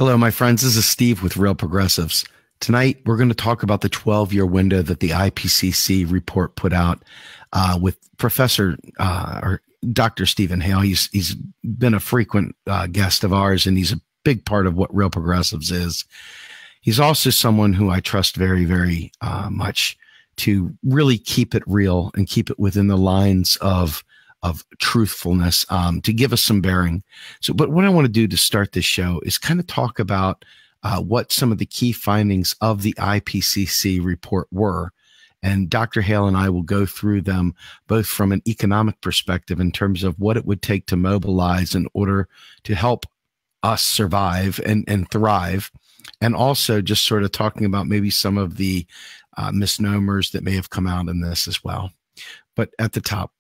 Hello, my friends. This is Steve with Real Progressives. Tonight, we're going to talk about the 12-year window that the IPCC report put out with Professor or Dr. Stephen Hale. He's been a frequent guest of ours, and he's a big part of what Real Progressives is. He's also someone who I trust very, very much to really keep it real and keep it within the lines of truthfulness, to give us some bearing. But what I want to do to start this show is kind of talk about what some of the key findings of the IPCC report were. And Dr. Hale and I will go through them both from an economic perspective in terms of what it would take to mobilize in order to help us survive and thrive. And also just sort of talking about maybe some of the misnomers that may have come out in this as well. But at the top,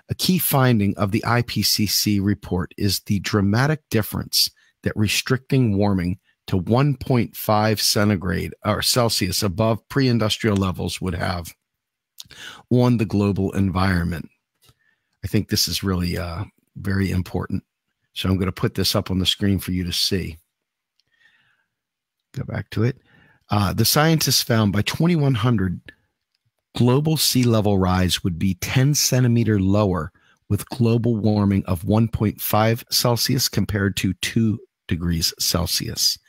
a key finding of the IPCC report is the dramatic difference that restricting warming to 1.5 centigrade or Celsius above pre-industrial levels would have on the global environment. I think this is really very important. So I'm going to put this up on the screen for you to see. Go back to it. The scientists found by 2100, global sea level rise would be 10 centimeters lower with global warming of 1.5 Celsius compared to 2 degrees Celsius.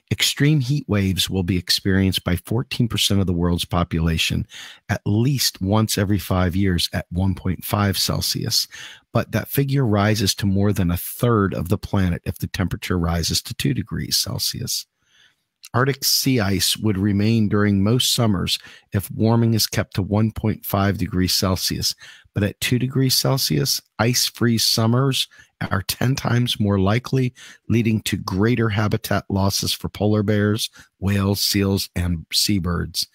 Extreme heat waves will be experienced by 14% of the world's population at least once every 5 years at 1.5 Celsius. But that figure rises to more than a third of the planet if the temperature rises to 2 degrees Celsius. Arctic sea ice would remain during most summers if warming is kept to 1.5 degrees Celsius. But at 2 degrees Celsius, ice-free summers are 10 times more likely, leading to greater habitat losses for polar bears, whales, seals, and seabirds.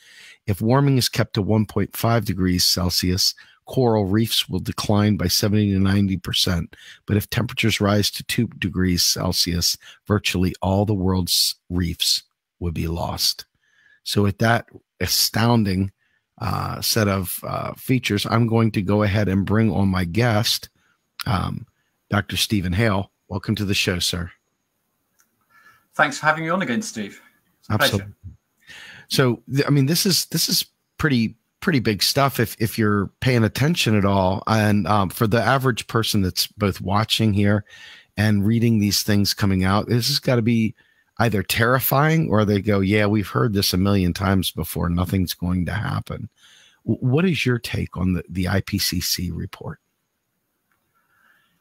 If warming is kept to 1.5 degrees Celsius, coral reefs will decline by 70 to 90%. But if temperatures rise to 2 degrees Celsius, virtually all the world's reefs would be lost. So with that astounding set of features, I'm going to go ahead and bring on my guest, Dr. Stephen Hale. Welcome to the show, sir. Thanks for having me on again, Steve. It's a pleasure. So, I mean, this is pretty big stuff if you're paying attention at all. And for the average person that's both watching here and reading these things coming out, this has got to be either terrifying or they go, yeah, we've heard this a million times before. Nothing's going to happen. What is your take on the IPCC report?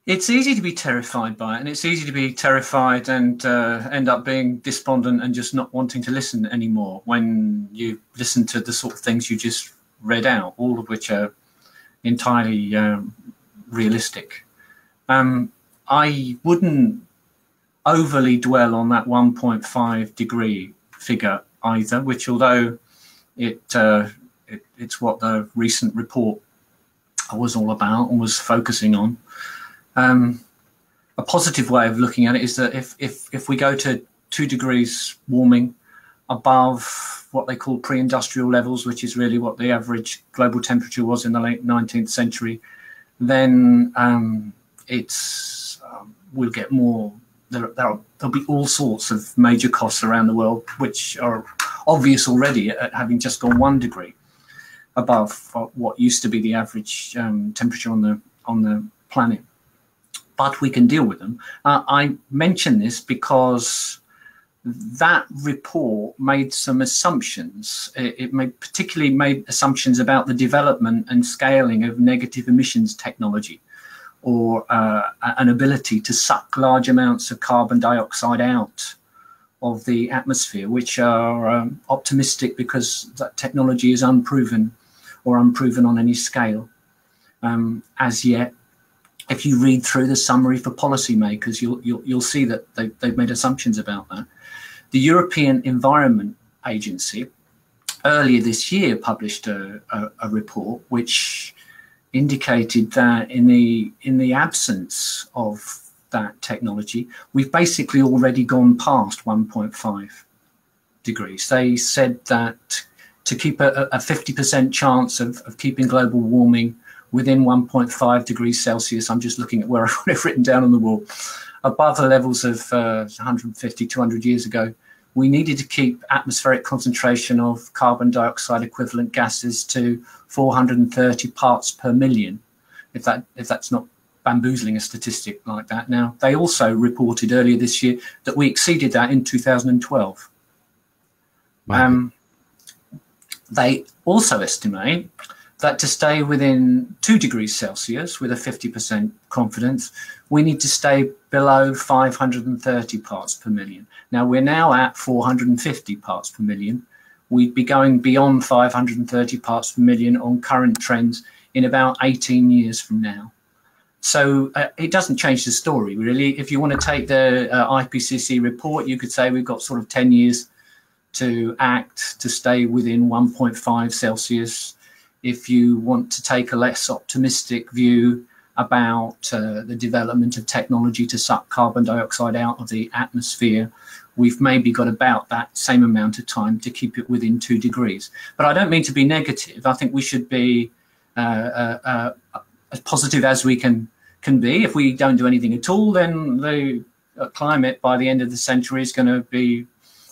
It's easy to be terrified by it, and it's easy to be terrified and end up being despondent and just not wanting to listen anymore when you listen to the sort of things you just read out, all of which are entirely realistic. I wouldn't overly dwell on that 1.5 degree figure either, which although it's what the recent report was all about and was focusing on. A positive way of looking at it is that if we go to 2 degrees warming above what they call pre-industrial levels, which is really what the average global temperature was in the late 19th century, then we'll get more. There'll be all sorts of major costs around the world, which are obvious already at having just gone 1 degree above what used to be the average temperature on the planet. But we can deal with them. I mention this because that report made some assumptions. It particularly made assumptions about the development and scaling of negative emissions technology, or an ability to suck large amounts of carbon dioxide out of the atmosphere, which are optimistic because that technology is unproven on any scale as yet. If you read through the summary for policymakers, you'll see that they've made assumptions about that. The European Environment Agency earlier this year published a report which indicated that in the absence of that technology, we've basically already gone past 1.5 degrees. They said that to keep a 50% chance of keeping global warming within 1.5 degrees Celsius. I'm just looking at where I've got it written down on the wall, above the levels of 150, 200 years ago. We needed to keep atmospheric concentration of carbon dioxide equivalent gases to 430 parts per million, if that's not bamboozling a statistic like that. Now, they also reported earlier this year that we exceeded that in 2012. Wow. They also estimate that to stay within 2 degrees Celsius with a 50% confidence, we need to stay below 530 parts per million. Now, we're now at 450 parts per million. We'd be going beyond 530 parts per million on current trends in about 18 years from now. So it doesn't change the story, really. If you want to take the IPCC report, you could say we've got sort of 10 years to act to stay within 1.5 Celsius. If you want to take a less optimistic view about the development of technology to suck carbon dioxide out of the atmosphere, we've maybe got about that same amount of time to keep it within 2 degrees. But I don't mean to be negative. I think we should be as positive as we can be. If we don't do anything at all, then the climate by the end of the century is going to be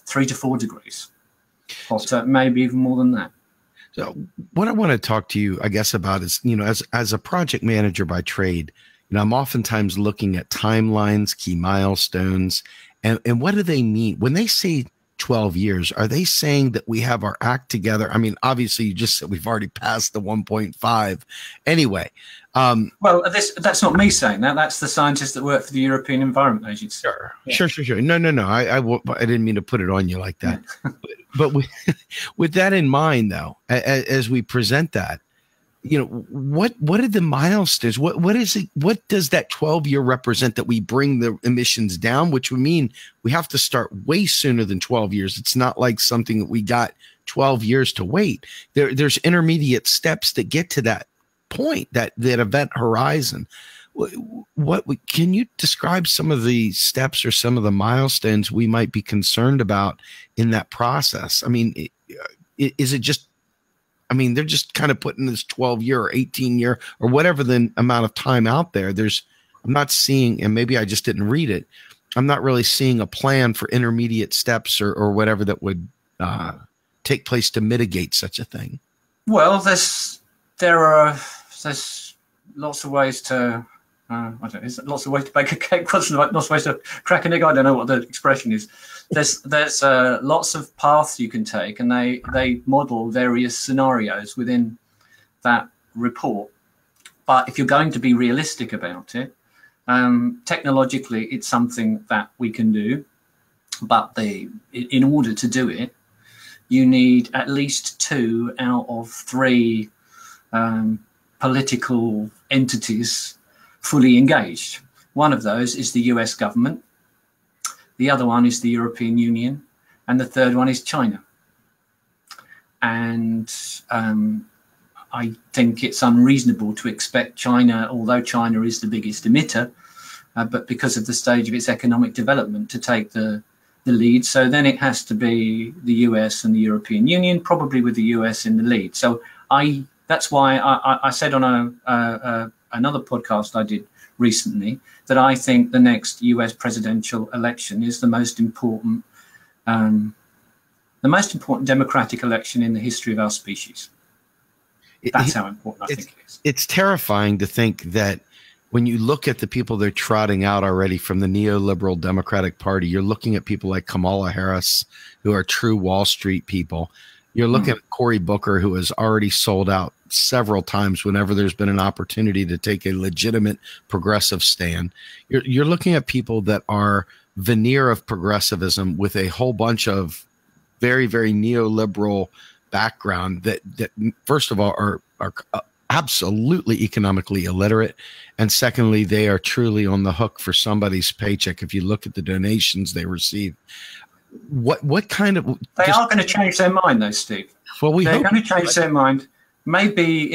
3 to 4 degrees, hotter, maybe even more than that. So what I want to talk to you, I guess, about is, as a project manager by trade, I'm oftentimes looking at timelines, key milestones, and what do they mean? When they say 12 years, are they saying that we have our act together? I mean, obviously, you just said we've already passed the 1.5. Anyway. Well, that's not me saying that. That's the scientists that work for the European Environment Agency. Sure, yeah. Sure. No. I didn't mean to put it on you like that. But with that in mind, though, as we present that, what are the milestones? What is it? What does that 12-year represent that we bring the emissions down? Which would mean we have to start way sooner than 12 years. It's not like something that we got 12 years to wait. There's intermediate steps that get to that point, that event horizon. What can you describe some of the steps or some of the milestones we might be concerned about in that process? I mean, is it just, they're just kind of putting this 12-year or 18-year or whatever the amount of time out there. I'm not seeing, and maybe I just didn't read it, I'm not really seeing a plan for intermediate steps or whatever that would take place to mitigate such a thing. Well, there's lots of ways to lots of ways to bake a cake. Lots of ways to crack an egg. I don't know what the expression is. There's lots of paths you can take, and they model various scenarios within that report. But if you're going to be realistic about it, technologically, it's something that we can do. But in order to do it, you need at least 2 out of 3 political entities fully engaged. One of those is the US government, the other one is the European Union, and the third one is China. And I think it's unreasonable to expect China, although China is the biggest emitter, but because of the stage of its economic development, to take the lead. So then it has to be the US and the European Union, probably with the US in the lead. So that's why I said on another podcast I did recently that I think the next US presidential election is the most important democratic election in the history of our species. That's how important I think it is. It's terrifying to think that when you look at the people they're trotting out already from the neoliberal Democratic Party, you're looking at people like Kamala Harris, who are true Wall Street people. You're looking at Cory Booker, who has already sold out several times whenever there's been an opportunity to take a legitimate progressive stand. You're looking at people that are veneer of progressivism with a whole bunch of very, very neoliberal background that first of all are absolutely economically illiterate, and secondly, they are truly on the hook for somebody's paycheck. If you look at the donations they receive, what kind of they are going to change their mind, though, Steve. Well, they're going to change their mind. Maybe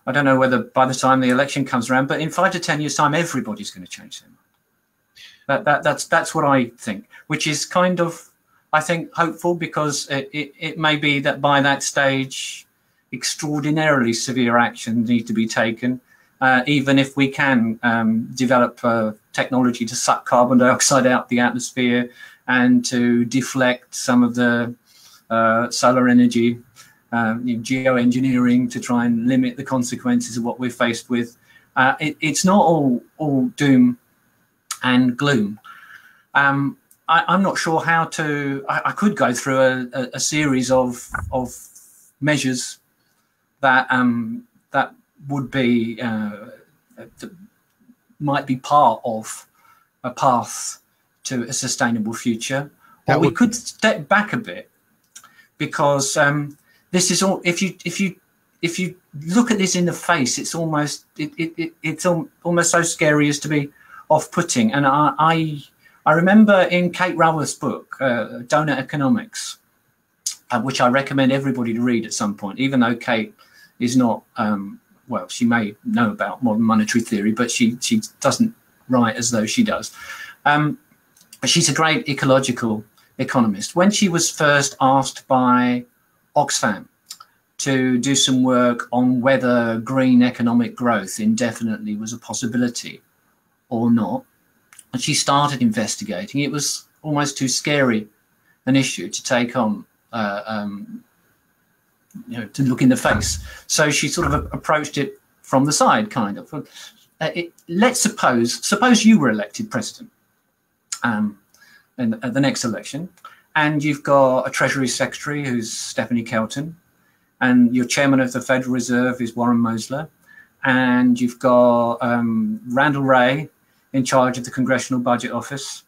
I don't know whether by the time the election comes around, but in 5 to 10 years' time, everybody's going to change their mind. That's what I think, which is kind of, I think, hopeful, because it may be that by that stage, extraordinarily severe action need to be taken, even if we can develop technology to suck carbon dioxide out the atmosphere and to deflect some of the solar energy, geoengineering to try and limit the consequences of what we're faced with. It's not all doom and gloom. I'm not sure how to. I could go through a series of measures that that would be that might be part of a path to a sustainable future. Or we could step back a bit, because this is all. If you look at this in the face, it's almost almost so scary as to be off-putting. And I remember in Kate Raworth's book, Donut Economics, which I recommend everybody to read at some point, even though Kate is not, well, she may know about modern monetary theory, but she doesn't write as though she does. But she's a great ecological economist. When she was first asked by Oxfam to do some work on whether green economic growth indefinitely was a possibility or not, and she started investigating, it was almost too scary an issue to take on, to look in the face. So she sort of approached it from the side, kind of. Let's suppose you were elected president in the next election, and you've got a Treasury Secretary who's Stephanie Kelton, and your chairman of the Federal Reserve is Warren Mosler, and you've got Randall Wray in charge of the Congressional Budget Office.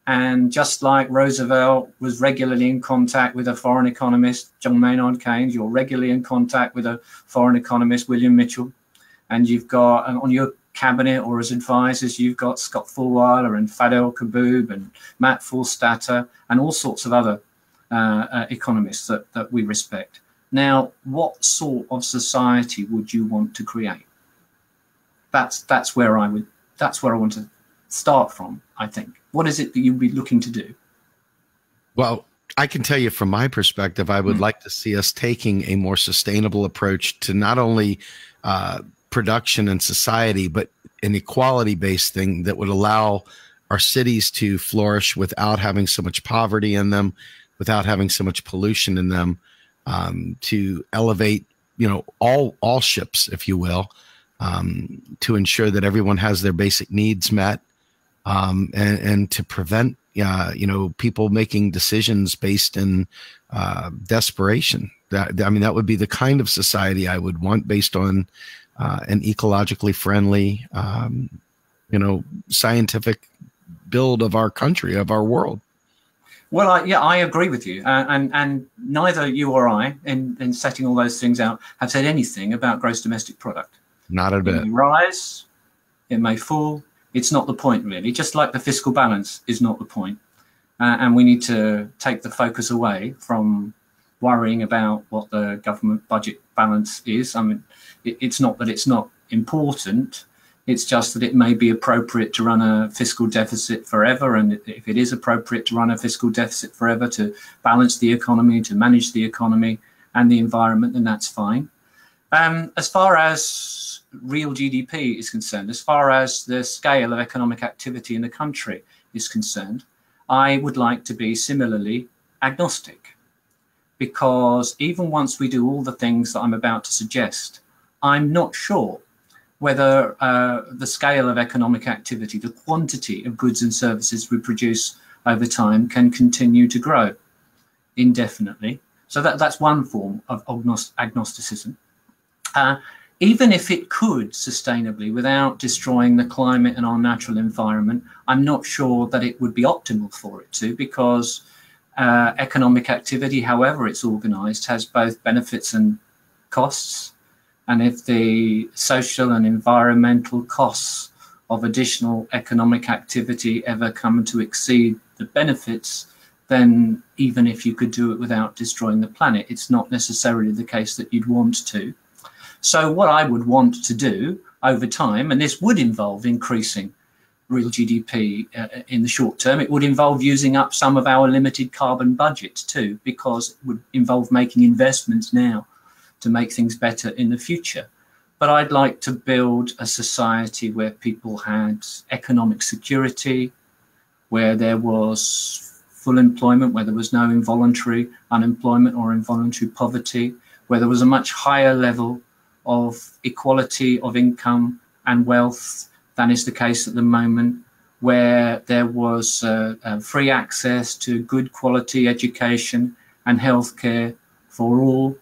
And just like Roosevelt was regularly in contact with a foreign economist, John Maynard Keynes, you're regularly in contact with a foreign economist, William Mitchell. And you've got on your cabinet or as advisors, you've got Scott Fulwiler and Fadel Kaboub and Matt Forstater and all sorts of other economists that we respect. Now, what sort of society would you want to create? That's where I want to start from, I think. What is it that you'd be looking to do? Well, I can tell you from my perspective, I would like to see us taking a more sustainable approach to not only production and society, but an equality-based thing that would allow our cities to flourish without having so much poverty in them, without having so much pollution in them, to elevate, all ships, if you will, to ensure that everyone has their basic needs met, and to prevent, people making decisions based in desperation. That would be the kind of society I would want, based on an ecologically friendly, scientific build of our country, of our world. Well, I agree with you. And neither you or I, in setting all those things out, have said anything about gross domestic product. Not a bit. It may rise, it may fall. It's not the point, really. Just like the fiscal balance is not the point. And we need to take the focus away from worrying about what the government budget balance is. I mean, it's not that it's not important. It's just that it may be appropriate to run a fiscal deficit forever. And if it is appropriate to run a fiscal deficit forever to balance the economy, to manage the economy and the environment, then that's fine. As far as real GDP is concerned, as far as the scale of economic activity in the country is concerned, I would like to be similarly agnostic, because even once we do all the things that I'm about to suggest, I'm not sure whether the scale of economic activity, the quantity of goods and services we produce over time, can continue to grow indefinitely. So that's one form of agnosticism. Even if it could sustainably, without destroying the climate and our natural environment, I'm not sure that it would be optimal for it to, because economic activity, however it's organized, has both benefits and costs. And if the social and environmental costs of additional economic activity ever come to exceed the benefits, then even if you could do it without destroying the planet, it's not necessarily the case that you'd want to. So what I would want to do over time, and this would involve increasing real GDP in the short term, it would involve using up some of our limited carbon budgets too, because it would involve making investments now to make things better in the future. But I'd like to build a society where people had economic security, where there was full employment, where there was no involuntary unemployment or involuntary poverty, where there was a much higher level of equality of income and wealth than is the case at the moment, where there was free access to good quality education and healthcare for all.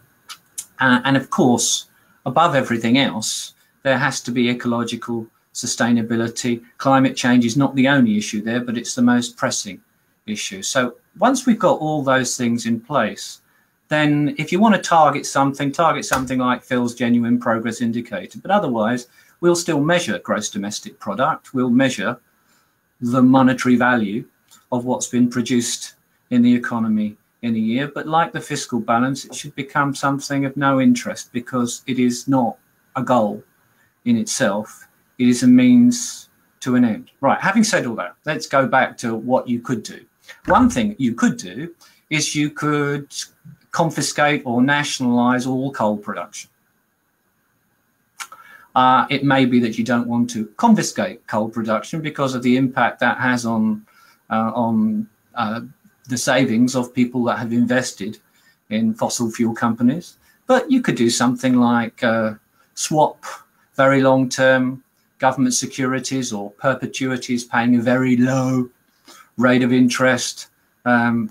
And of course, above everything else, there has to be ecological sustainability. Climate change is not the only issue there, but it's the most pressing issue. So once we've got all those things in place, then if you want to target something like Phil's Genuine Progress Indicator. But otherwise, we'll still measure gross domestic product. We'll measure the monetary value of what's been produced in the economy in a year. But like the fiscal balance, it should become something of no interest, because it is not a goal in itself. It is a means to an end. Right, having said all that, let's go back to what you could do. One thing you could do is you could confiscate or nationalize all coal production. It may be that you don't want to confiscate coal production because of the impact that has on the savings of people that have invested in fossil fuel companies. But you could do something like swap very long-term government securities or perpetuities paying a very low rate of interest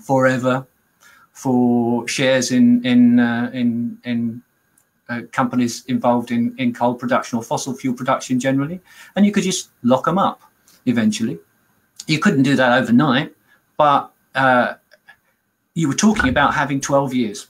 forever for shares in companies involved in coal production or fossil fuel production generally, and you could just lock them up eventually. You couldn't do that overnight, but you were talking about having 12 years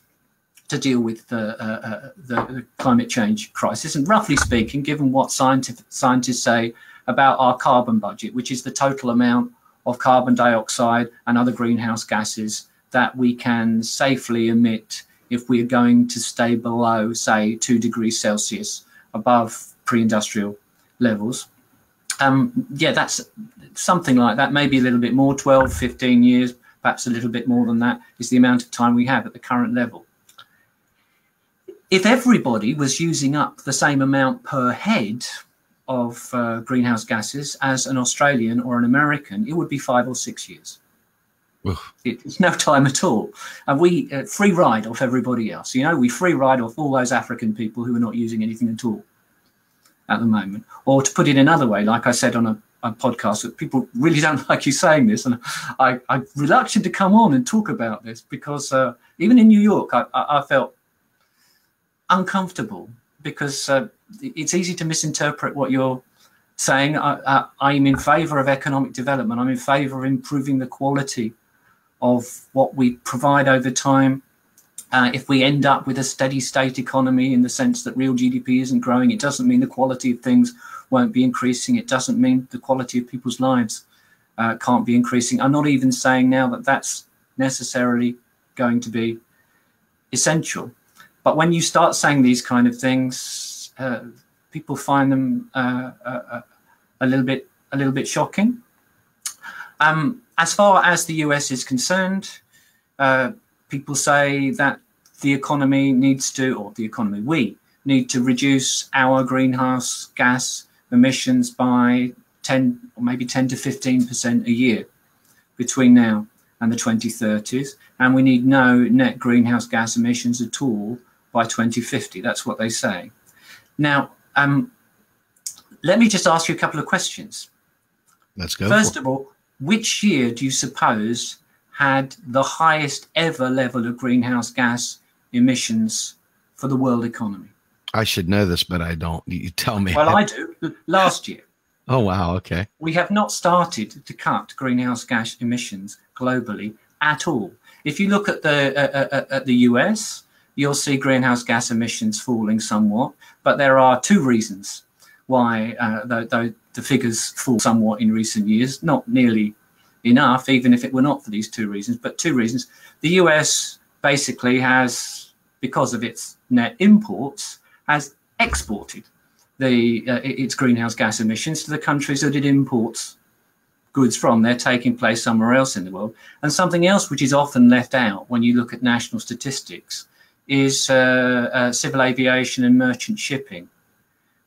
to deal with the climate change crisis. And roughly speaking, given what scientists say about our carbon budget, which is the total amount of carbon dioxide and other greenhouse gases that we can safely emit if we are going to stay below, say, 2 degrees Celsius above pre-industrial levels. Yeah, that's something like that, maybe a little bit more, 12, 15 years, perhaps a little bit more than that is the amount of time we have at the current level. If everybody was using up the same amount per head of greenhouse gases as an Australian or an American, it would be 5 or 6 years. It's no time at all. And we free ride off everybody else. You know, we free ride off all those African people who are not using anything at all at the moment. Or to put it another way, like I said on a podcast, that people really don't like you saying this. And I'm reluctant to come on and talk about this because even in New York, I felt uncomfortable because it's easy to misinterpret what you're saying. I'm in favor of economic development. I'm in favor of improving the quality of what we provide over time. If we end up with a steady state economy in the sense that real GDP isn't growing, it doesn't mean the quality of things won't be increasing. It doesn't mean the quality of people's lives can't be increasing. I'm not even saying now that that's necessarily going to be essential. But when you start saying these kind of things, people find them a little bit shocking. As far as the US is concerned, people say that we need to reduce our greenhouse gas emissions by 10 or maybe 10 to 15% a year between now and the 2030s. And we need no net greenhouse gas emissions at all by 2050. That's what they say. Now, let me just ask you a couple of questions. Let's go. First of all, which year do you suppose had the highest ever level of greenhouse gas emissions for the world economy? I should know this, but I don't. You tell me. Well, I do. Last year. Oh, wow. Okay. We have not started to cut greenhouse gas emissions globally at all. If you look at the US, you'll see greenhouse gas emissions falling somewhat, but there are two reasons why the figures fall somewhat in recent years, not nearly enough, even if it were not for these two reasons, but two reasons. The US basically has, because of its net imports, has exported its greenhouse gas emissions to the countries that it imports goods from. They're taking place somewhere else in the world. And something else which is often left out when you look at national statistics is civil aviation and merchant shipping,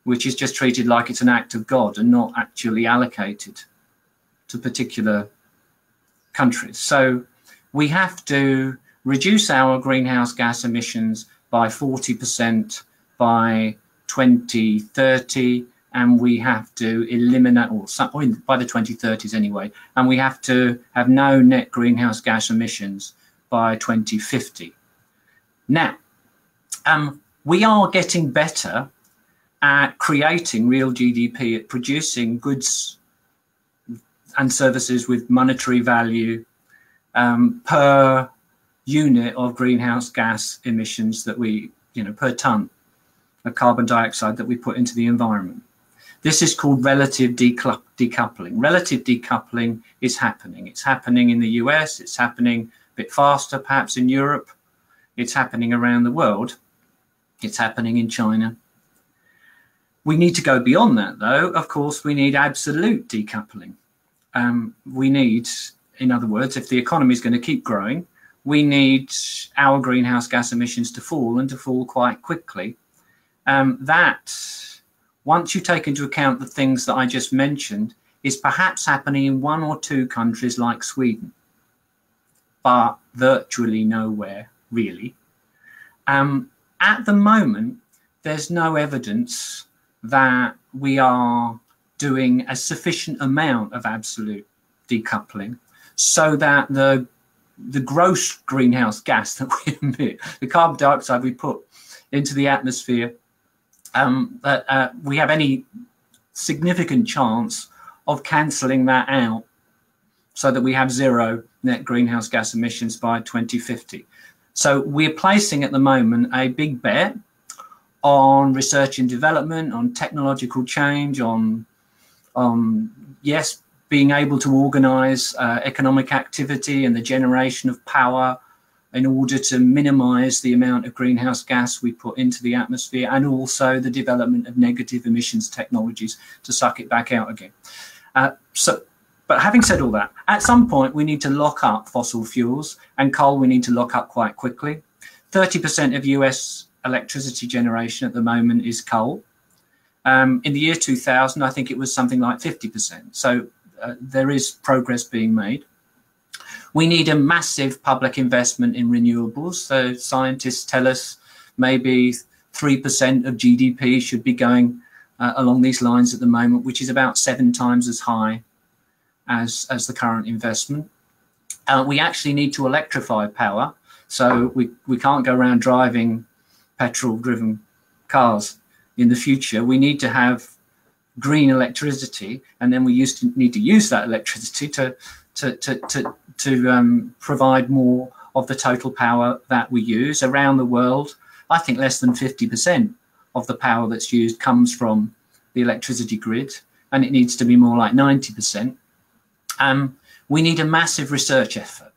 which is just treated like it's an act of God and not actually allocated to particular countries. So we have to reduce our greenhouse gas emissions by 40% by 2030, and we have to eliminate, or by the 2030s anyway, and we have to have no net greenhouse gas emissions by 2050. Now, we are getting better at creating real GDP, at producing goods and services with monetary value per unit of greenhouse gas emissions that we, per ton of carbon dioxide that we put into the environment. This is called relative decoupling. Relative decoupling is happening. It's happening in the US. It's happening a bit faster, perhaps in Europe. It's happening around the world. It's happening in China. We need to go beyond that, though. Of course, we need absolute decoupling. We need, in other words, if the economy is going to keep growing, we need our greenhouse gas emissions to fall, and to fall quite quickly. That, once you take into account the things that I just mentioned, is perhaps happening in 1 or 2 countries like Sweden, but virtually nowhere, really. At the moment, there's no evidence that we are doing a sufficient amount of absolute decoupling so that the gross greenhouse gas that we emit, the carbon dioxide we put into the atmosphere, we have any significant chance of cancelling that out so that we have 0 net greenhouse gas emissions by 2050. So we're placing at the moment a big bet on research and development, on technological change, on yes, being able to organise economic activity and the generation of power in order to minimise the amount of greenhouse gas we put into the atmosphere, and also the development of negative emissions technologies to suck it back out again. But having said all that, at some point we need to lock up fossil fuels, and coal we need to lock up quite quickly. 30% of US electricity generation at the moment is coal. In the year 2000, I think it was something like 50%. So there is progress being made. We need a massive public investment in renewables. So scientists tell us maybe 3% of GDP should be going along these lines at the moment, which is about 7 times as high as the current investment. We actually need to electrify power. So we can't go around driving petrol-driven cars in the future. We need to have green electricity, and then we need to use that electricity to provide more of the total power that we use around the world. I think less than 50% of the power that's used comes from the electricity grid, and it needs to be more like 90%. We need a massive research effort.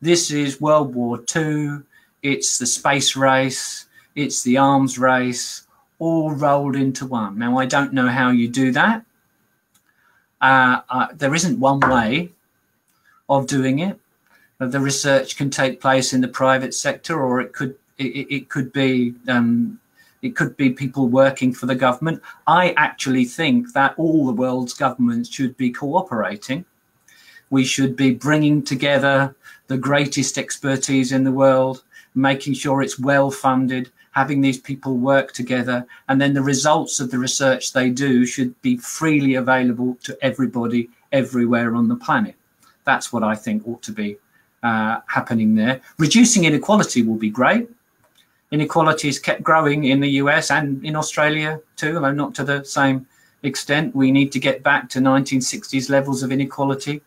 This is World War II, it's the space race, it's the arms race, all rolled into one. Now, I don't know how you do that. There isn't one way of doing it. The research can take place in the private sector, or it could be people working for the government. I actually think that all the world's governments should be cooperating. We should be bringing together the greatest expertise in the world, making sure it's well funded, having these people work together, and then the results of the research they do should be freely available to everybody everywhere on the planet. That's what I think ought to be happening there. Reducing inequality will be great. Inequality has kept growing in the US and in Australia too, although not to the same extent. We need to get back to 1960s levels of inequality,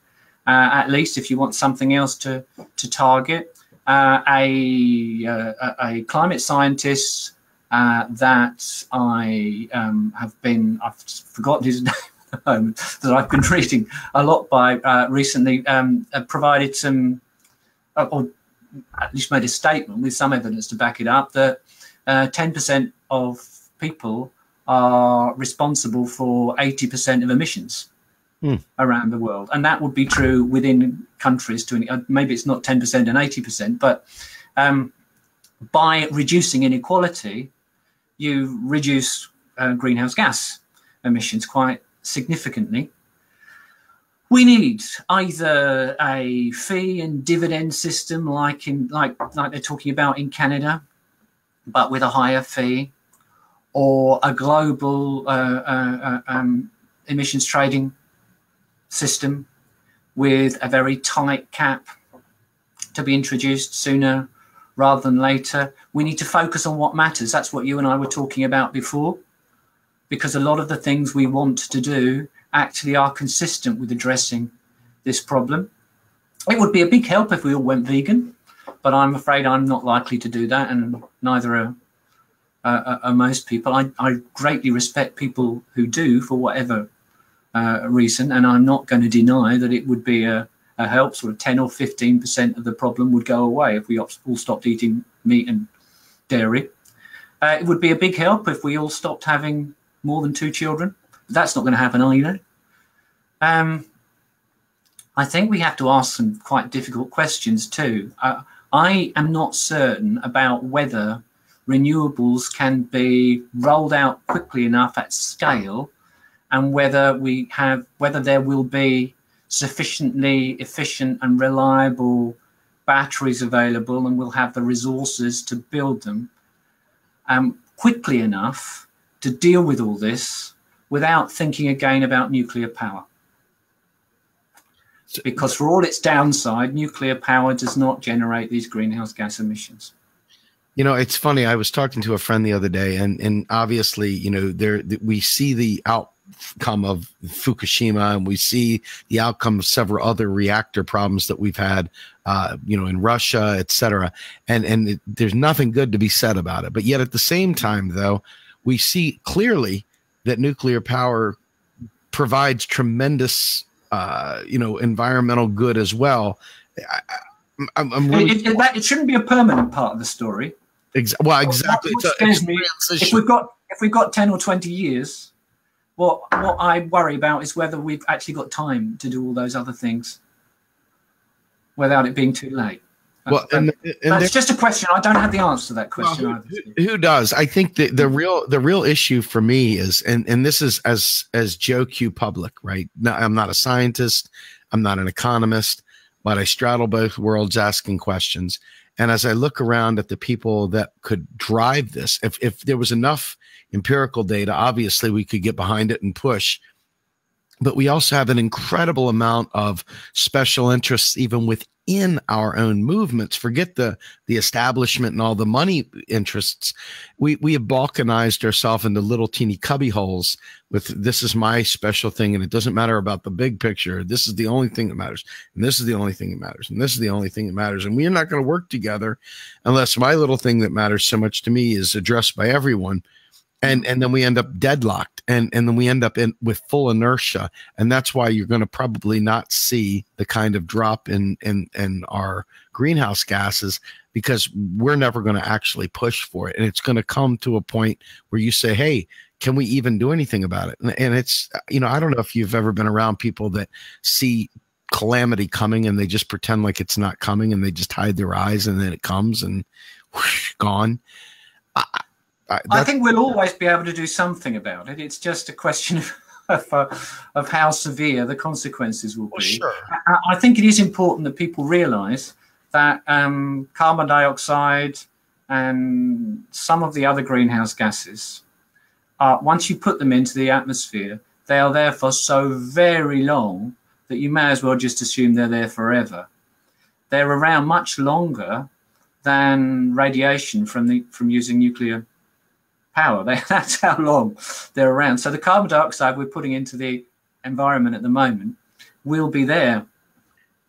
at least, if you want something else to target. A climate scientist that I I've forgotten his name at the moment, that I've been reading a lot by recently, provided some, or at least made a statement with some evidence to back it up, that 10% of people are responsible for 80% of emissions around the world, and that would be true within countries. Maybe it's not 10% and 80%, but by reducing inequality, you reduce greenhouse gas emissions quite significantly. We need either a fee and dividend system like they're talking about in Canada, but with a higher fee, or a global emissions trading system with a very tight cap to be introduced sooner rather than later. We need to focus on what matters. That's what you and I were talking about before, because a lot of the things we want to do actually are consistent with addressing this problem. It would be a big help if we all went vegan, but I'm afraid I'm not likely to do that, and neither are most people. I greatly respect people who do for whatever reason, and I'm not going to deny that it would be a help. Sort of 10 or 15% of the problem would go away if we all stopped eating meat and dairy. It would be a big help if we all stopped having more than 2 children. But that's not going to happen either. I think we have to ask some quite difficult questions too. I am not certain about whether renewables can be rolled out quickly enough at scale, and whether there will be sufficiently efficient and reliable batteries available, and we'll have the resources to build them quickly enough to deal with all this without thinking again about nuclear power. Because for all its downside, nuclear power does not generate these greenhouse gas emissions. You know, it's funny. I was talking to a friend the other day, and obviously, you know, we see the outcome of Fukushima, and we see the outcome of several other reactor problems that we've had, you know, in Russia, et cetera. And there's nothing good to be said about it. But yet at the same time, though, we see clearly that nuclear power provides tremendous, you know, environmental good as well. I'm really it shouldn't be a permanent part of the story. Well, exactly. If we've got 10 or 20 years, what I worry about is whether we've actually got time to do all those other things without it being too late. Well, and that's just a question. I don't have the answer to that question. Well, who does? I think that the real issue for me is, and this is as Joe Q Public, right? Now, I'm not a scientist, I'm not an economist, but I straddle both worlds asking questions. And as I look around at the people that could drive this, if there was enough empirical data, obviously we could get behind it and push. But we also have an incredible amount of special interests even within our own movements. Forget the establishment and all the money interests. We have balkanized ourselves into little teeny cubby holes with this is my special thing, and it doesn't matter about the big picture. This is the only thing that matters, and this is the only thing that matters, and this is the only thing that matters. And we are not going to work together unless my little thing that matters so much to me is addressed by everyone. And then we end up deadlocked, and then we end up with full inertia, and that's why you're going to probably not see the kind of drop in our greenhouse gases, because we're never going to actually push for it, and it's going to come to a point where you say, "Hey, can we even do anything about it?" And it's, you know, I don't know if you've ever been around people that see calamity coming and they just pretend like it's not coming, and they just hide their eyes, and then it comes and whoosh, gone. I think we'll always be able to do something about it. It's just a question of how severe the consequences will be. Well, sure. I think it is important that people realize that carbon dioxide and some of the other greenhouse gases, once you put them into the atmosphere, they are there for so very long that you may as well just assume they're there forever. They're around much longer than radiation from using nuclear power. That's how long they're around. So the carbon dioxide we're putting into the environment at the moment will be there,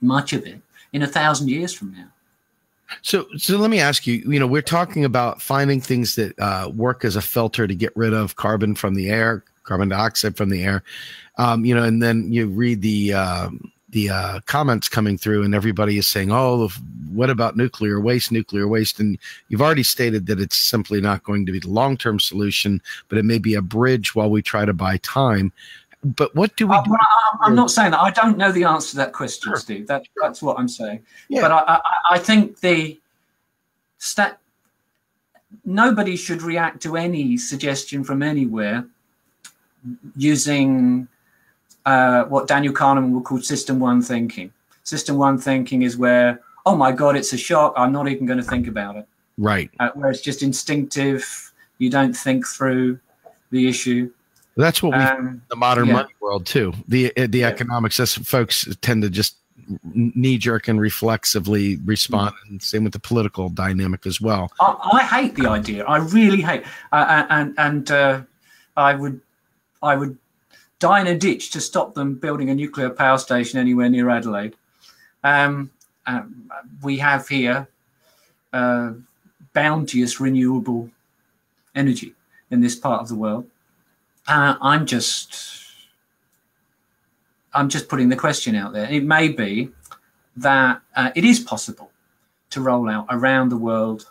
much of it, in 1,000 years from now. So let me ask you, you know, we're talking about finding things that work as a filter to get rid of carbon from the air, carbon dioxide from the air, you know, and then you read the comments coming through, and everybody is saying, "Oh, what about nuclear waste? Nuclear waste?" And you've already stated that it's simply not going to be the long-term solution, but it may be a bridge while we try to buy time. But what do we do? I'm not saying that. I don't know the answer to that question, sure, Steve. That's what I'm saying. Yeah. But I think nobody should react to any suggestion from anywhere using what Daniel Kahneman would call system one thinking. System one thinking is where, oh my God, it's a shock, I'm not even going to think about it. Right. Where it's just instinctive, you don't think through the issue. That's what we in the modern money world too. The economics, that's folks tend to just knee-jerk and reflexively respond, and same with the political dynamic as well. I hate the idea. I really hate, I would die in a ditch to stop them building a nuclear power station anywhere near Adelaide. We have here bounteous renewable energy in this part of the world. I'm just putting the question out there. It may be that it is possible to roll out around the world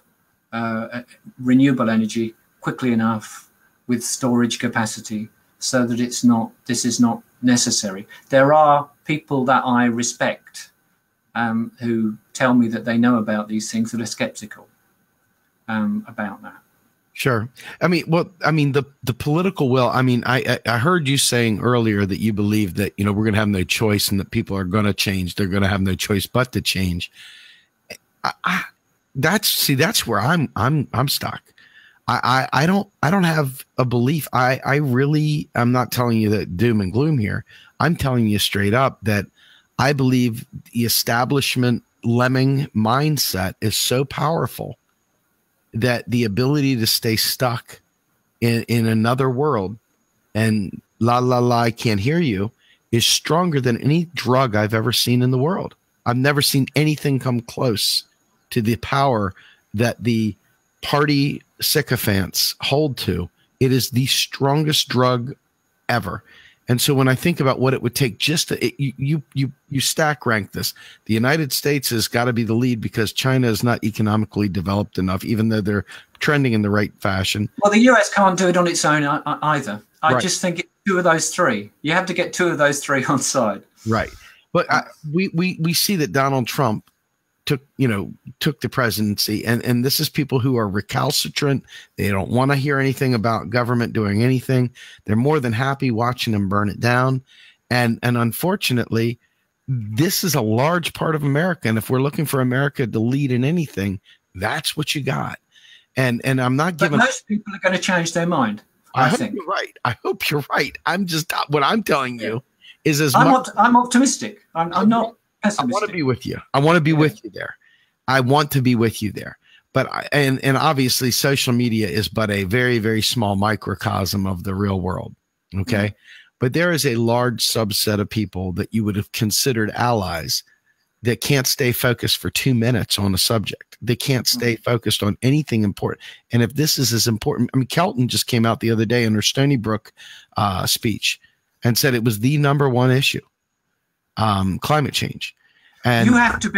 renewable energy quickly enough with storage capacity so that this is not necessary. There are people that I respect who tell me that they know about these things that are skeptical about that. Sure. I mean, the political will, I heard you saying earlier that you believe that, we're going to have no choice and that people are going to change. They're going to have no choice but to change. That's where I'm stuck. I don't have a belief. I'm not telling you that doom and gloom here. I'm telling you straight up that I believe the establishment lemming mindset is so powerful that the ability to stay stuck in another world and I can't hear you is stronger than any drug I've ever seen in the world. I've never seen anything come close to the power that the party sycophants hold to. It is the strongest drug ever. And so when I think about what it would take just to, you stack rank this, the United States has got to be the lead because China is not economically developed enough, even though they're trending in the right fashion. Well, the US can't do it on its own either. I just think it's two of those three. You have to get two of those three on side. Right. But we see that Donald Trump took the presidency, and this is people who are recalcitrant. They don't want to hear anything about government doing anything. They're more than happy watching them burn it down. And unfortunately, this is a large part of America. And if we're looking for America to lead in anything, that's what you got. And I'm not giving. But most people are going to change their mind. I think you're right. I hope you're right. I'm just what I'm telling you is I'm optimistic. I'm not. I want to be with you. I want to be with you there. I want to be with you there. But and obviously social media is but a very, very small microcosm of the real world. Okay. But there is a large subset of people that you would have considered allies that can't stay focused for 2 minutes on a subject. They can't stay focused on anything important. And if this is as important, Kelton just came out the other day in her Stony Brook speech and said it was the #1 issue. Climate change. And you have to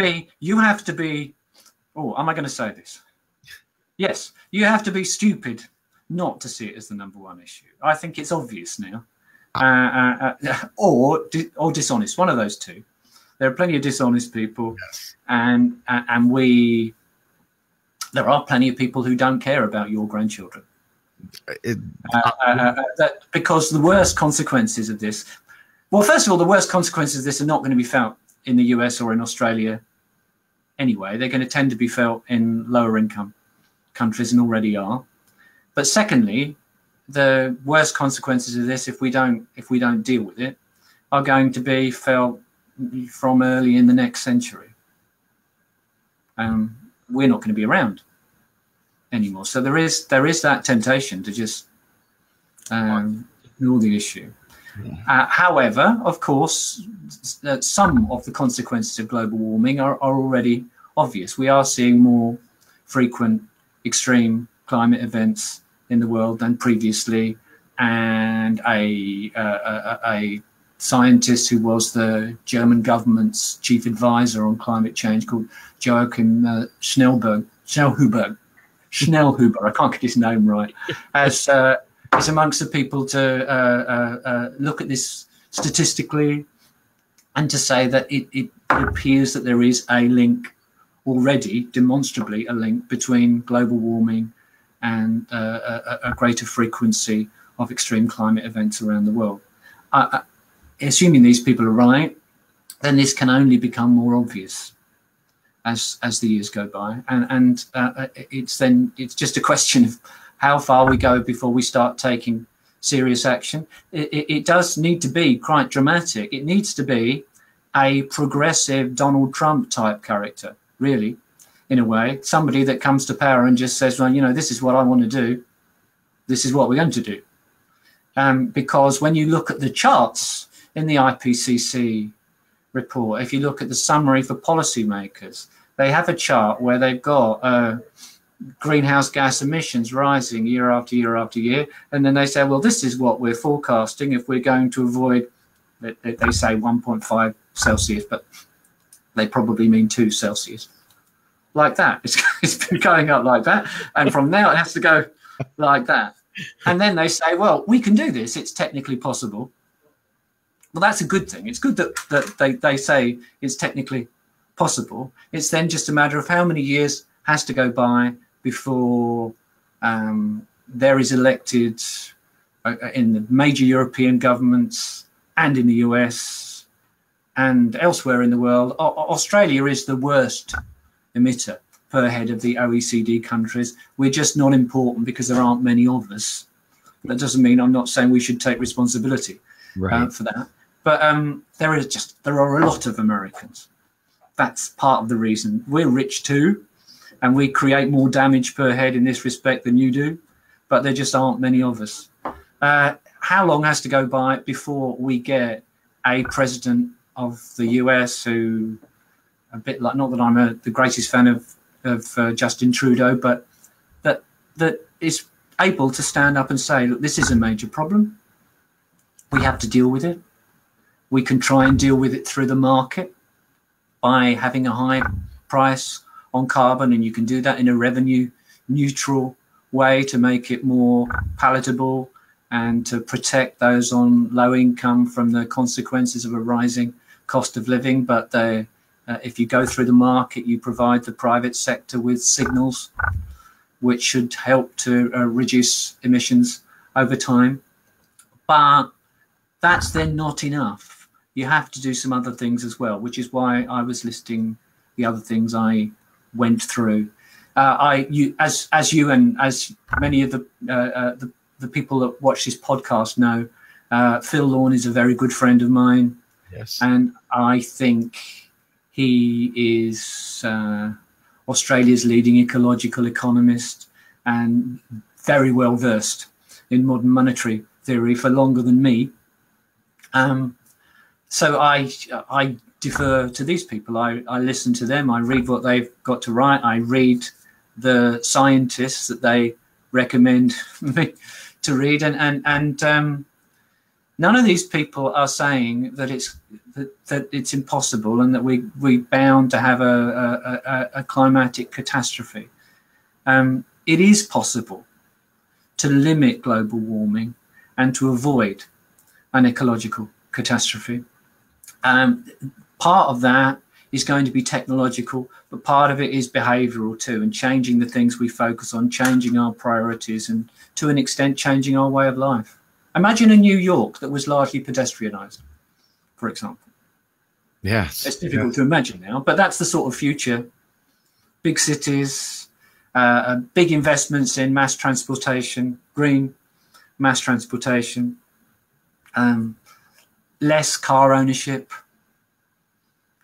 be, oh, am I going to say this? Yes, you have to be stupid not to see it as the #1 issue. I think it's obvious now. Or dishonest, one of those two. There are plenty of dishonest people, yes. and there are plenty of people who don't care about your grandchildren. Because the worst consequences of this, well, first of all, the worst consequences of this are not going to be felt in the US or in Australia anyway. They're going to tend to be felt in lower income countries and already are. But secondly, the worst consequences of this, if we don't deal with it, are going to be felt from early in the next century. We're not going to be around anymore. So there is that temptation to just ignore the issue. However, of course, some of the consequences of global warming are already obvious. We are seeing more frequent extreme climate events in the world than previously, and a scientist who was the German government's chief advisor on climate change called Joachim Schnellhuber, I can't get his name right, is amongst the people to look at this statistically and to say that it appears that there is a link already, demonstrably a link between global warming and a greater frequency of extreme climate events around the world. Assuming these people are right, then this can only become more obvious as the years go by, and it's just a question of how far we go before we start taking serious action. It does need to be quite dramatic. It needs to be a progressive Donald Trump type character, really, in a way, somebody that comes to power and just says, well, you know, this is what I want to do. This is what we're going to do. Because when you look at the charts in the IPCC report, if you look at the summary for policymakers, they have a chart where they've got greenhouse gas emissions rising year after year after year. And then they say, well, this is what we're forecasting if we're going to avoid, they say 1.5 Celsius, but they probably mean 2 Celsius. Like that. It's been going up like that. And from now it has to go like that. And then they say, well, we can do this. It's technically possible. Well, that's a good thing. It's good that they say it's technically possible. It's then just a matter of how many years has to go by before there is elected in the major European governments and in the US and elsewhere in the world. Australia is the worst emitter per head of the OECD countries. We're just not important because there aren't many of us. That doesn't mean I'm not saying we should take responsibility for that. But there are a lot of Americans. That's part of the reason. We're rich too, and we create more damage per head in this respect than you do, but there just aren't many of us. How long has to go by before we get a president of the US who, a bit like, not that I'm the greatest fan of Justin Trudeau, but that is able to stand up and say, look, this is a major problem. We have to deal with it. We can try and deal with it through the market by having a high price on carbon, and you can do that in a revenue neutral way to make it more palatable and to protect those on low income from the consequences of a rising cost of living. But if you go through the market, you provide the private sector with signals which should help to reduce emissions over time. But that's then not enough. You have to do some other things as well, which is why I was listing the other things I went through. As you and as many of the people that watch this podcast know, Phil Lawn is a very good friend of mine. Yes. And I think he is Australia's leading ecological economist and very well versed in modern monetary theory for longer than me. So I defer to these people. I listen to them. I read what they've got to write. I read the scientists that they recommend me to read, and none of these people are saying that it's impossible and that we're bound to have a climatic catastrophe. It is possible to limit global warming and to avoid an ecological catastrophe. Part of that is going to be technological, but part of it is behavioral too, and changing the things we focus on, changing our priorities, and to an extent changing our way of life. Imagine a New York that was largely pedestrianized, for example. Yes. It's difficult to imagine now, but that's the sort of future. Big cities, big investments in mass transportation, green mass transportation, less car ownership,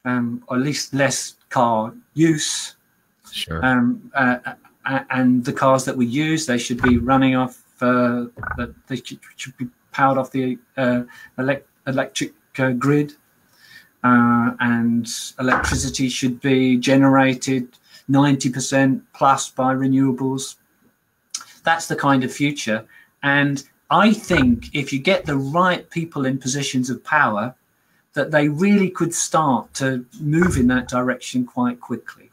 or at least less car use. Sure. And the cars that we use, they should be running off, they should be powered off the electric grid, and electricity should be generated 90% plus by renewables. That's the kind of future. And I think if you get the right people in positions of power, that they really could start to move in that direction quite quickly.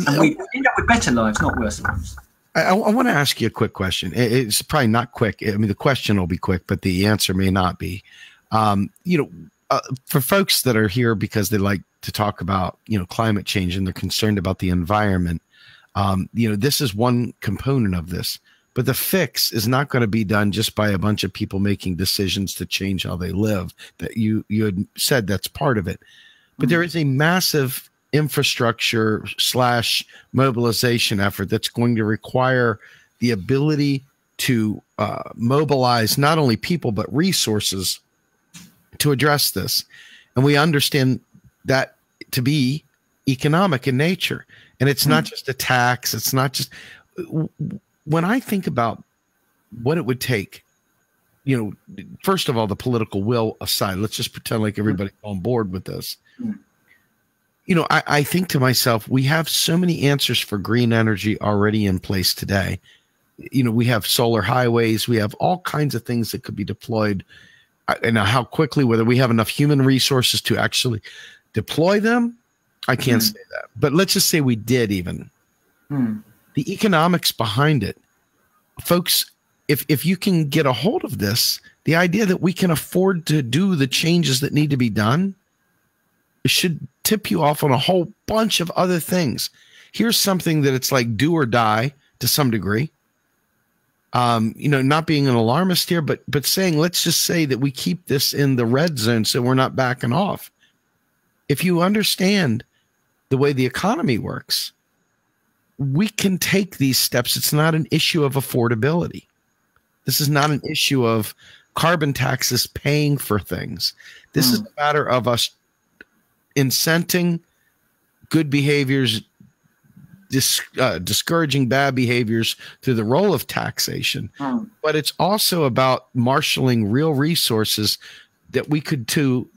And we end up with better lives, not worse lives. I want to ask you a quick question. It's probably not quick. I mean, the question will be quick, but the answer may not be. For folks that are here because they like to talk about, climate change and they're concerned about the environment, This is one component of this, but the fix is not going to be done just by a bunch of people making decisions to change how they live. That you had said that's part of it, but there is a massive infrastructure / mobilization effort that's going to require the ability to mobilize not only people but resources to address this. And we understand that to be economic in nature. And it's not just a tax. It's not just, when I think about what it would take, first of all, the political will aside, let's just pretend like everybody's on board with this. I think to myself, we have so many answers for green energy already in place today. We have solar highways, we have all kinds of things that could be deployed. And how quickly, whether we have enough human resources to actually deploy them, I can't say that. But let's just say we did even. The economics behind it, folks, if you can get a hold of this, the idea that we can afford to do the changes that need to be done, it should tip you off on a whole bunch of other things. Here's something that it's like do or die to some degree. Not being an alarmist here, but saying, let's just say that we keep this in the red zone so we're not backing off. If you understand the way the economy works, we can take these steps. It's not an issue of affordability. This is not an issue of carbon taxes paying for things. This is a matter of us incenting good behaviors, discouraging bad behaviors through the role of taxation. But it's also about marshaling real resources that we could to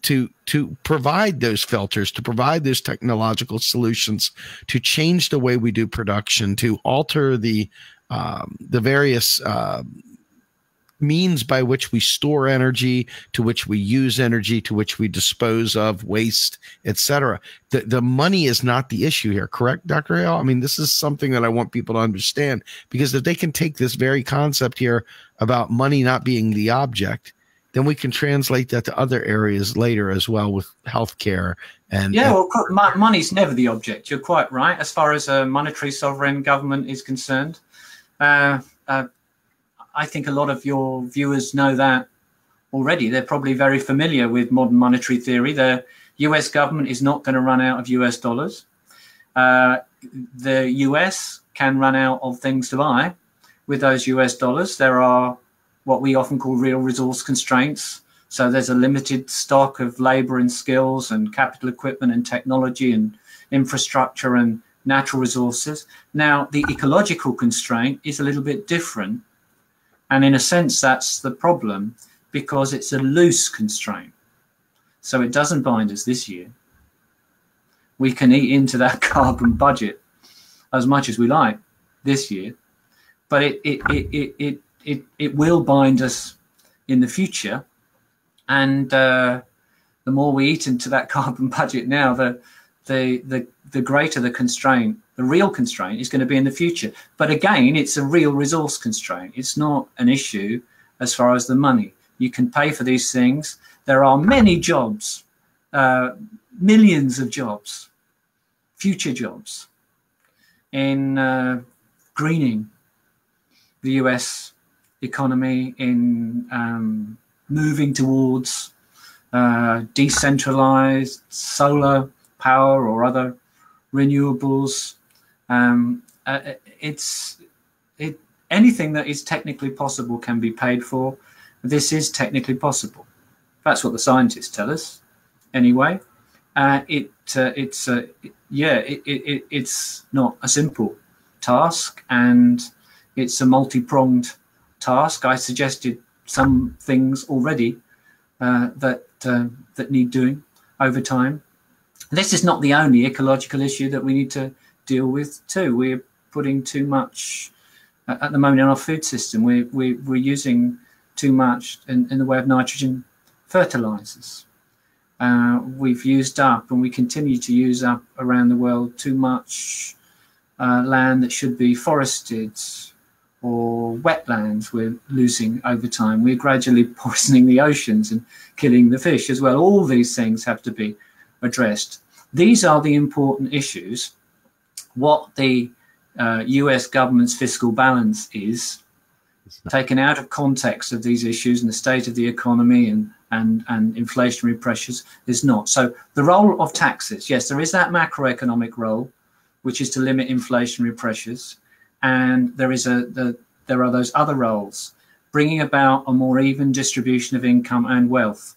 provide those filters, to provide those technological solutions, to change the way we do production, to alter the various means by which we store energy, to which we use energy, to which we dispose of waste, etc. The money is not the issue here, correct, Dr. Hale? I mean, this is something that I want people to understand, because if they can take this very concept here about money not being the object, then we can translate that to other areas later as well with healthcare. Money's never the object. You're quite right. As far as a monetary sovereign government is concerned, I think a lot of your viewers know that already. They're probably very familiar with modern monetary theory. The US government is not going to run out of US dollars. The US can run out of things to buy with those US dollars. There are what we often call real resource constraints. So there's a limited stock of labor and skills and capital equipment and technology and infrastructure and natural resources. Now, the ecological constraint is a little bit different. And in a sense, that's the problem, because it's a loose constraint. So it doesn't bind us this year. We can eat into that carbon budget as much as we like this year, but it will bind us in the future. And the more we eat into that carbon budget now, the greater the constraint, the real constraint is going to be in the future. But again, it's a real resource constraint. It's not an issue as far as the money. You can pay for these things. There are many jobs, millions of jobs, future jobs in greening the US economy, in moving towards decentralized solar power or other renewables. Anything that is technically possible can be paid for. This is technically possible. That's what the scientists tell us, anyway. It's not a simple task, and it's a multi-pronged task. I suggested some things already that need doing over time. This is not the only ecological issue that we need to deal with too. We're putting too much at the moment in our food system. We're using too much in the way of nitrogen fertilizers. We've used up, and we continue to use up around the world, too much land that should be forested, or wetlands we're losing over time. We're gradually poisoning the oceans and killing the fish as well. All these things have to be addressed. These are the important issues. What the US government's fiscal balance is, taken out of context of these issues and the state of the economy and inflationary pressures, is not. So the role of taxes, yes, there is that macroeconomic role, which is to limit inflationary pressures, and there are those other roles, bringing about a more even distribution of income and wealth.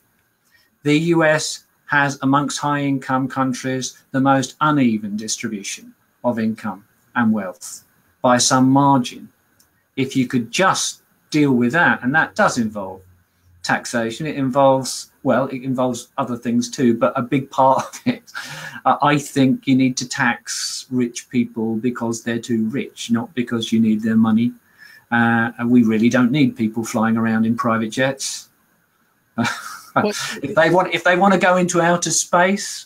The US has, amongst high-income countries, the most uneven distribution of income and wealth by some margin. If you could just deal with that, and that does involve taxation, it involves other things too, but a big part of it, I think you need to tax rich people because they're too rich, not because you need their money. We really don't need people flying around in private jets. If they want to go into outer space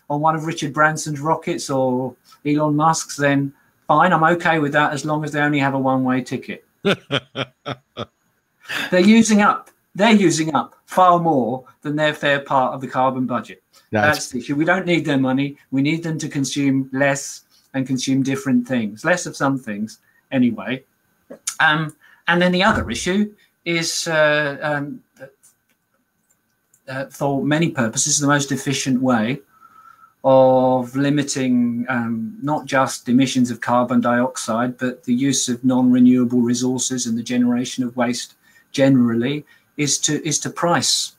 on one of Richard Branson's rockets or Elon Musk's, then fine, I'm okay with that as long as they only have a one-way ticket. They're using up far more than their fair part of the carbon budget. That's the issue. We don't need their money. We need them to consume less and consume different things, less of some things anyway. And then the other issue is, for many purposes, the most efficient way of limiting not just emissions of carbon dioxide, but the use of non-renewable resources and the generation of waste generally is to price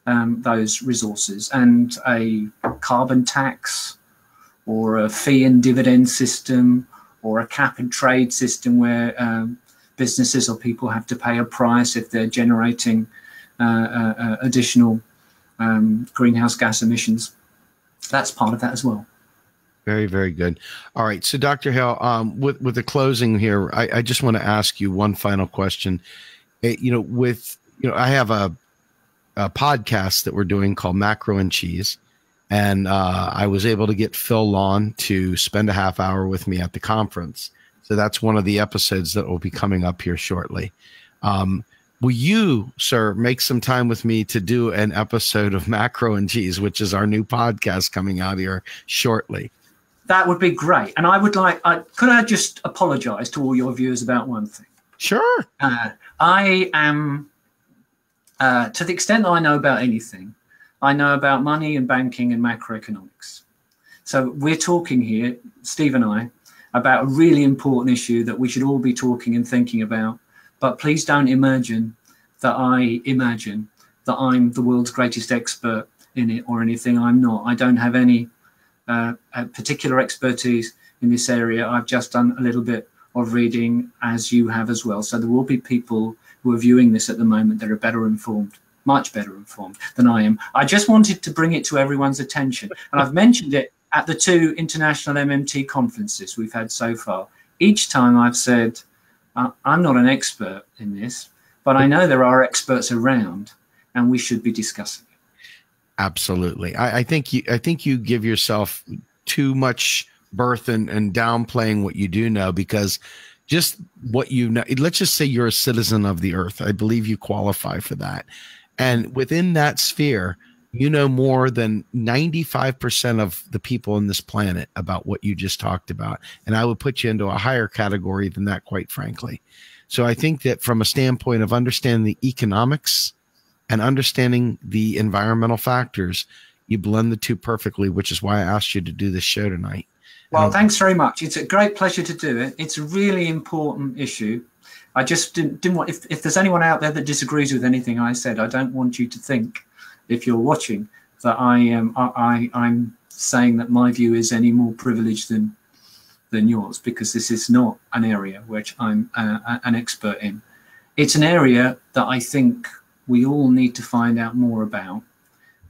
those resources. And a carbon tax or a fee and dividend system or a cap and trade system where businesses or people have to pay a price if they're generating additional greenhouse gas emissions. That's part of that as well. Very, very good. All right. So Dr. Hale, with the closing here, I just want to ask you one final question. I have a podcast that we're doing called Macro and Cheese. And I was able to get Phil Lawn to spend a half hour with me at the conference. So that's one of the episodes that will be coming up here shortly. Will you, sir, make some time with me to do an episode of Macro and Cheese, which is our new podcast coming out here shortly? That would be great. And I would could I just apologize to all your viewers about one thing? Sure. I am, to the extent that I know about anything, I know about money and banking and macroeconomics. So we're talking here, Steve and I, about a really important issue that we should all be talking and thinking about. But please don't imagine that I'm the world's greatest expert in it or anything. I'm not. I don't have any particular expertise in this area. I've just done a little bit of reading, as you have as well. So there will be people who are viewing this at the moment that are better informed, much better informed than I am. I just wanted to bring it to everyone's attention. And I've mentioned it at the 2 international MMT conferences we've had so far. Each time I've said, I'm not an expert in this, but I know there are experts around and we should be discussing it. Absolutely. I think you give yourself too much berth and downplaying what you do know, because just what you know, let's just say you're a citizen of the earth. I believe you qualify for that. And within that sphere, you know more than 95% of the people on this planet about what you just talked about. And I would put you into a higher category than that, quite frankly. So I think that from a standpoint of understanding the economics and understanding the environmental factors, you blend the two perfectly, which is why I asked you to do this show tonight. Well, thanks very much. It's a great pleasure to do it. It's a really important issue. I just didn't want, if there's anyone out there that disagrees with anything I said, I don't want you to think, if you're watching, that I'm saying that my view is any more privileged than yours, because this is not an area which I'm an expert in. It's an area that I think we all need to find out more about.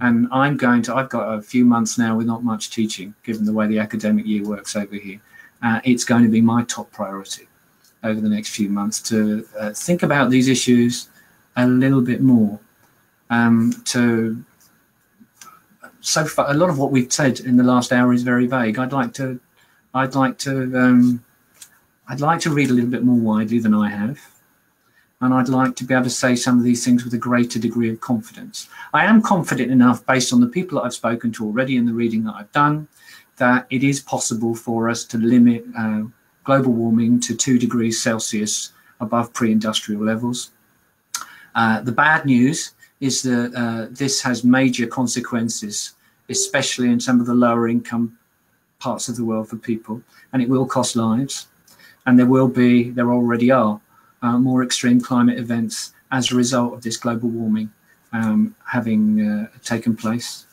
And I've got a few months now with not much teaching, given the way the academic year works over here. It's going to be my top priority over the next few months to think about these issues a little bit more. So far, a lot of what we've said in the last hour is very vague. I'd like to read a little bit more widely than I have, and I'd like to be able to say some of these things with a greater degree of confidence. I am confident enough, based on the people that I've spoken to already and the reading that I've done, that it is possible for us to limit global warming to 2 degrees Celsius above pre-industrial levels. The bad news is that this has major consequences, especially in some of the lower income parts of the world for people, and it will cost lives. And there already are more extreme climate events as a result of this global warming having taken place.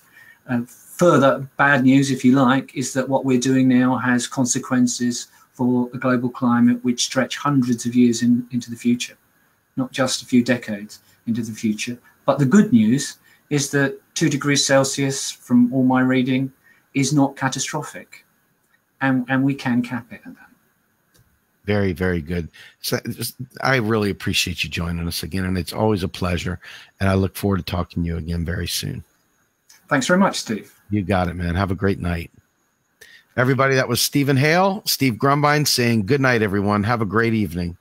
Further bad news, if you like, is that what we're doing now has consequences for the global climate which stretch hundreds of years into the future, not just a few decades into the future. But the good news is that 2 degrees Celsius, from all my reading, is not catastrophic, and we can cap it at that. Very, very good. So I really appreciate you joining us again, and it's always a pleasure. And I look forward to talking to you again very soon. Thanks very much, Steve. You got it, man. Have a great night. Everybody, that was Stephen Hale, Steve Grumbine saying good night, everyone. Have a great evening.